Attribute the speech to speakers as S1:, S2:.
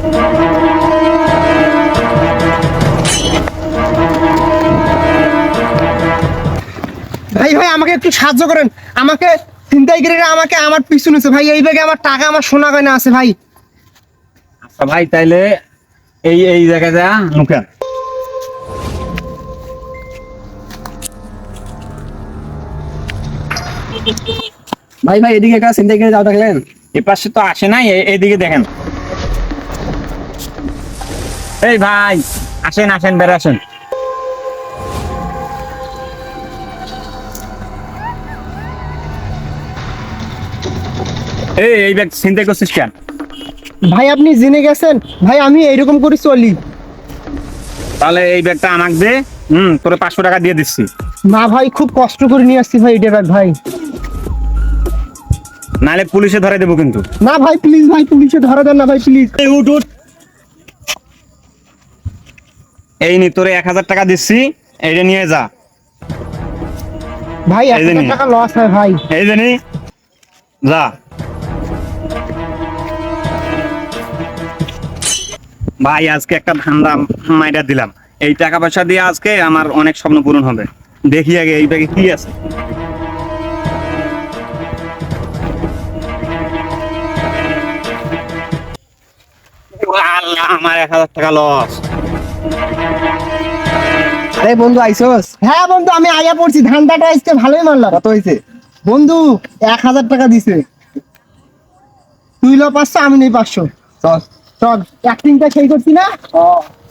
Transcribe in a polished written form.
S1: ভাই ভাই আমাকে একটু সাহায্য করেন, আমাকে ছিনতাইকারীরা আমাকে আমার পিছু নিছে ভাই। এই ব্যাগে আমার টাকা, আমার সোনা গয়না আছে ভাই।
S2: আচ্ছা ভাই, তাইলে এই এই জায়গায় যা লুকান।
S3: ভাই ভাই এদিকে একটা ছিনতাইকারী যাও দেখলেন?
S2: এ পাশে তো আসে নাই, এইদিকে দেখেন। এই ভাই, আসেন আসেন, বের আসেন। এই ব্যাগ চিন্তা করছিস কেন?
S1: ভাই আপনি জেনে গেছেন ভাই, আমি এইরকম করে চলি।
S2: তাহলে এই ব্যাগটা আমাকে দে, তোরে 500 টাকা দিয়ে দিচ্ছি।
S1: না ভাই, খুব কষ্ট করে নিয়ে আসছি ভাই এটা ব্যাগ ভাই।
S2: নাহলে পুলিশে ধরে দেবো কিন্তু।
S1: না ভাই প্লিজ ভাই, পুলিশে ধরা দেন না ভাই প্লিজ।
S2: উঠ উঠ। এই নি তোরে 1000 টাকা দিচ্ছি, এইটা নিয়ে যা।
S1: ভাই
S2: এই যে
S1: 1000
S2: নিন।
S1: টাকা লস হয় ভাই।
S2: এই যে নি, যা। ভাই আজকে একটা ধান্দা মাইরা দিলাম, এই টাকা পয়সা দিয়ে আজকে আমার অনেক স্বপ্ন পূরণ হবে। দেখি আগে এই ব্যাগে কি আছে। আল্লাহ, আমার 1000 টাকা লস।
S3: আরে বন্ধু আইসোস?
S1: হ্যাঁ বন্ধু, আমি আয়া পড়ছি, ধান্দাটা আজকে ভালোই মারলাম।
S3: কত হয়েছে?
S1: বন্ধু 1000 টাকা দিছে। তুই লো 500, আমি নেই 500।
S3: চল।
S1: চল, অ্যাক্টিংটা সেই করছি না।